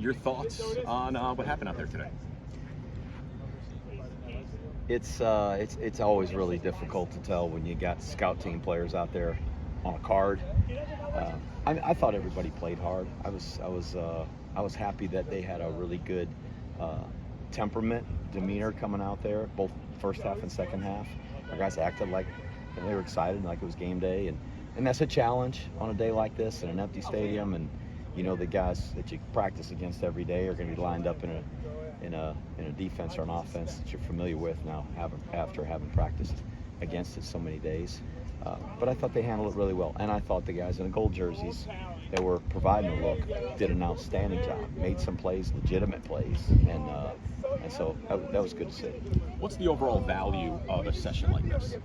Your thoughts on what happened out there today? It's always really difficult to tell when you got scout team players out there on a card. I thought everybody played hard. I was happy that they had a really good temperament, demeanor coming out there, both first half and second half. Our guys acted like they were excited, like it was game day, and that's a challenge on a day like this in an empty stadium. And you know the guys that you practice against every day are going to be lined up in a defense or an offense that you're familiar with now, after having practiced against it so many days. But I thought they handled it really well, and I thought the guys in the gold jerseys that were providing the look did an outstanding job. Made some plays, legitimate plays, and so that was good to see. What's the overall value of a session like this?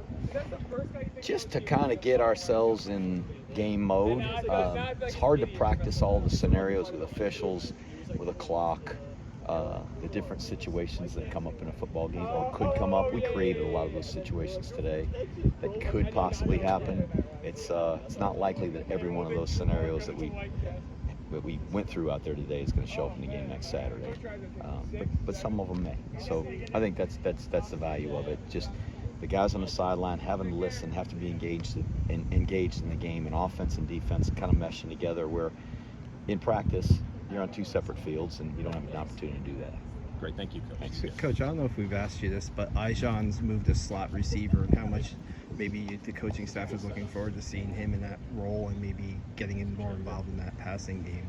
Just to kind of get ourselves in game mode. It's hard to practice all the scenarios with officials, with a clock, the different situations that come up in a football game or could come up. We created a lot of those situations today that could possibly happen. It's not likely that every one of those scenarios that we went through out there today is going to show up in the game next Saturday, but some of them may. So I think that's the value of it. Just the guys on the sideline having to listen, have to be engaged in the game, and offense and defense kind of meshing together. Where in practice you're on two separate fields and you don't have an opportunity to do that. Great, thank you, Coach. Thanks. Coach, I don't know if we've asked you this, but Ijan's moved to slot receiver, and how much maybe the coaching staff is looking forward to seeing him in that role and maybe getting him more involved in that passing game,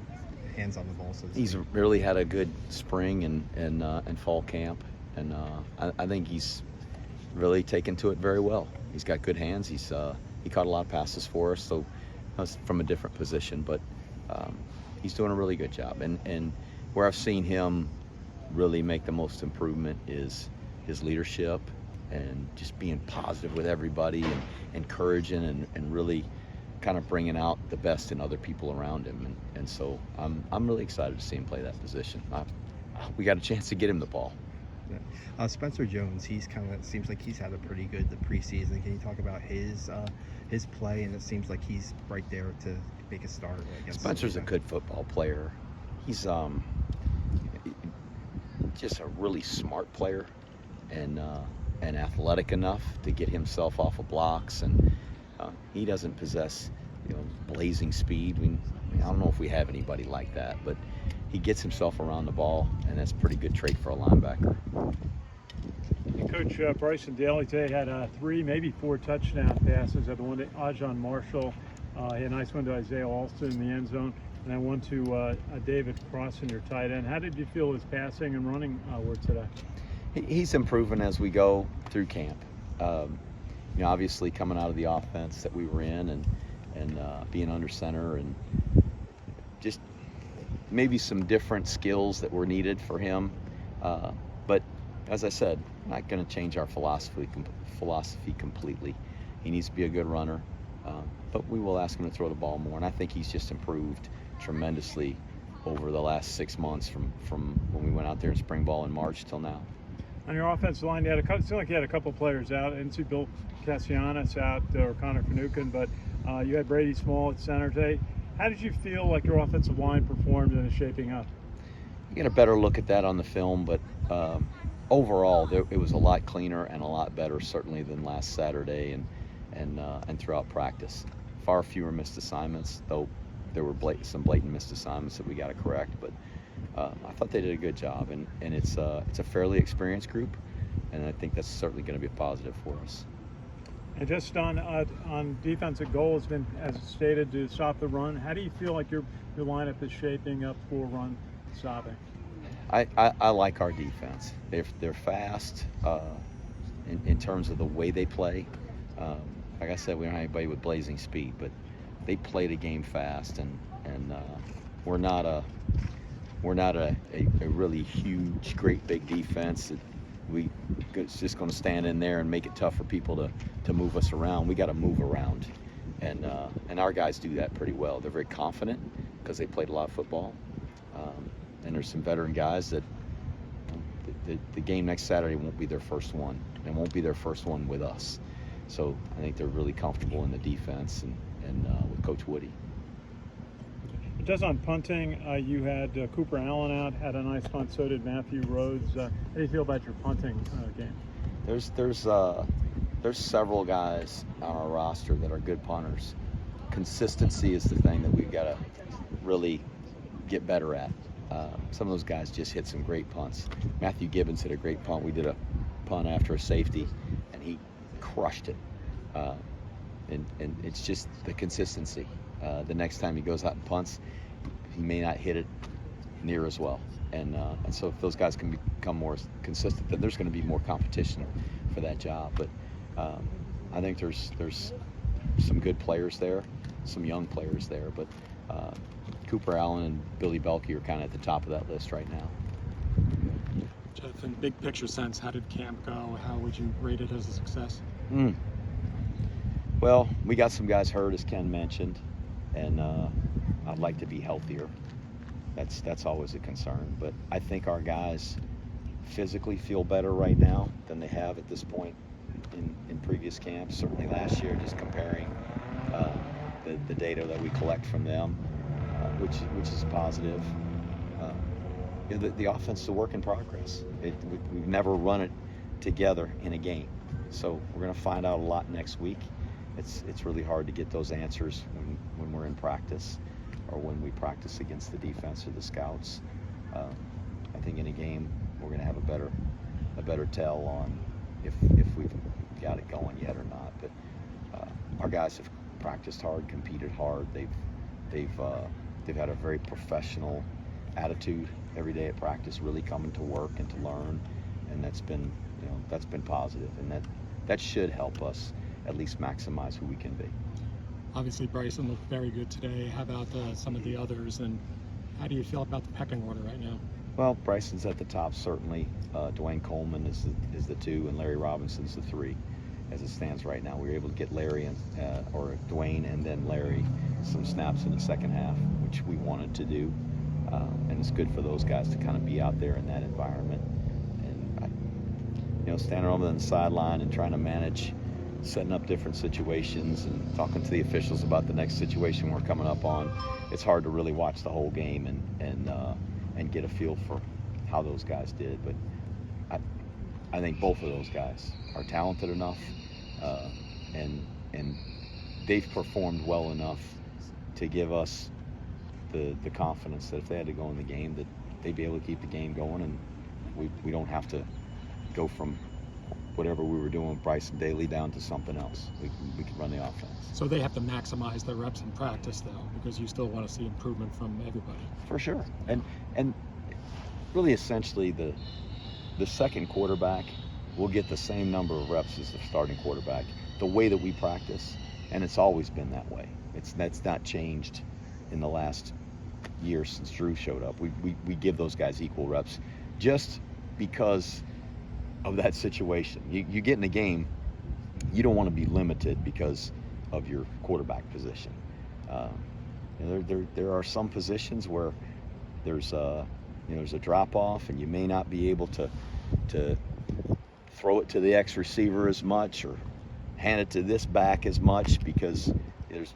hands on the ball. So he's really had a good spring and fall camp, and I think he's really taken to it very well. He's got good hands. He caught a lot of passes for us, so from a different position, but he's doing a really good job. And where I've seen him really make the most improvement is his leadership and just being positive with everybody and encouraging and really kind of bringing out the best in other people around him. And so I'm really excited to see him play that position. We got a chance to get him the ball. Spencer Jones, he's kind of seems like he's had a pretty good preseason. Can you talk about his play? And it seems like he's right there to make a start against. Spencer's a good football player. He's just a really smart player and athletic enough to get himself off of blocks, and he doesn't possess blazing speed. I don't know if we have anybody like that, but he gets himself around the ball, and that's a pretty good trait for a linebacker. Coach, Bryson Daly today had 3, maybe 4 touchdown passes. The one to Ajon Marshall, he had a nice one to Isaiah Alston in the end zone, and then one to David Crossan, your tight end. How did you feel his passing and running were today? He's improving as we go through camp. Obviously coming out of the offense that we were in and being under center, and just maybe some different skills that were needed for him. But as I said, not going to change our philosophy completely. He needs to be a good runner, but we will ask him to throw the ball more. And I think he's just improved tremendously over the last 6 months from when we went out there in spring ball in March till now. On your offensive line, it seemed like you had a couple players out. I didn't see Bill Cassianis out or Connor Finucane, but you had Brady Small at center today. How did you feel like your offensive line performed and is shaping up? You get a better look at that on the film, but overall, it was a lot cleaner and a lot better, certainly, than last Saturday and throughout practice. Far fewer missed assignments, though there were some blatant missed assignments that we got to correct. But I thought they did a good job, and it's a fairly experienced group, and I think that's certainly going to be a positive for us. And just on defensive goal has been, as stated, to stop the run. How do you feel like your lineup is shaping up for run stopping? I like our defense. They're fast in terms of the way they play. Like I said, we don't have anybody with blazing speed, but they play the game fast, and we're not a really huge, great big defense that it's just going to stand in there and make it tough for people to move us around. We got to move around, and our guys do that pretty well. They're very confident because they played a lot of football, and there's some veteran guys that the game next Saturday won't be their first one, and won't be their first one with us. So I think they're really comfortable in the defense and with Coach Woody. Just on punting, you had Cooper Allen out, had a nice punt. So did Matthew Rhodes. How do you feel about your punting game? There's several guys on our roster that are good punters. Consistency is the thing that we've got to really get better at. Some of those guys just hit some great punts. Matthew Gibbons hit a great punt. We did a punt after a safety, and he crushed it. And it's just the consistency. The next time he goes out and punts, he may not hit it near as well. And so if those guys can become more consistent, then there's going to be more competition for that job. But I think there's some good players there, some young players there. But Cooper Allen and Billy Belkey are kind of at the top of that list right now. Jonathan, big picture sense, how did camp go? How would you rate it as a success? Well, we got some guys hurt, as Ken mentioned, and I'd like to be healthier. That's always a concern. But I think our guys physically feel better right now than they have at this point in previous camps. Certainly last year, just comparing the data that we collect from them, which is positive. The offense is a work in progress. We've never run it together in a game, so we're going to find out a lot next week. It's really hard to get those answers when we're in practice or when we practice against the defense or the scouts. I think in a game we're going to have a better tell on if we've got it going yet or not. But our guys have practiced hard, competed hard. They've had a very professional attitude every day at practice, really coming to work and to learn, and that's been positive, and that should help us at least maximize who we can be. Obviously, Bryson looked very good today. How about some of the others, and how do you feel about the pecking order right now? Well, Bryson's at the top, certainly. Dwayne Coleman is the 2, and Larry Robinson's the 3. As it stands right now, we were able to get Larry or Dwayne and then Larry some snaps in the second half, which we wanted to do. And it's good for those guys to kind of be out there in that environment. And standing over on the sideline and trying to manage setting up different situations and talking to the officials about the next situation we're coming up on, it's hard to really watch the whole game and get a feel for how those guys did. But I think both of those guys are talented enough, and they've performed well enough to give us the confidence that if they had to go in the game, that they'd be able to keep the game going, and we don't have to go from whatever we were doing with Bryson Daly down to something else. We can run the offense. So they have to maximize their reps in practice, though, because you still want to see improvement from everybody. For sure. And really, essentially, the second quarterback will get the same number of reps as the starting quarterback, the way that we practice, and it's always been that way. That's not changed in the last year since Drew showed up. We give those guys equal reps just because of that situation. You get in a game, you don't want to be limited because of your quarterback position. There are some positions where there's a drop off, and you may not be able to throw it to the X receiver as much or hand it to this back as much because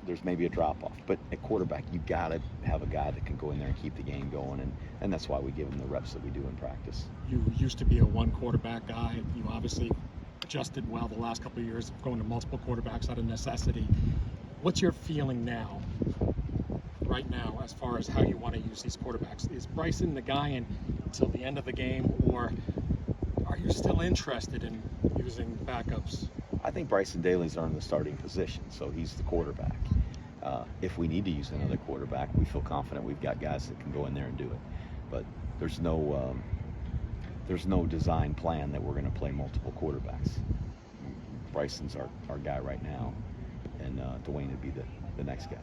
there's maybe a drop off. But at quarterback, you got to have a guy that can go in there and keep the game going, and that's why we give him the reps that we do in practice. You used to be a one quarterback guy. You obviously adjusted well the last couple of years, going to multiple quarterbacks out of necessity. What's your feeling now, right now, as far as how you want to use these quarterbacks? Is Bryson the guy until the end of the game, or are you still interested in using backups? I think Bryson Daly's earned the starting position, so he's the quarterback. If we need to use another quarterback, we feel confident we've got guys that can go in there and do it. But there's no design plan that we're going to play multiple quarterbacks. Bryson's our guy right now, and Dwayne would be the next guy.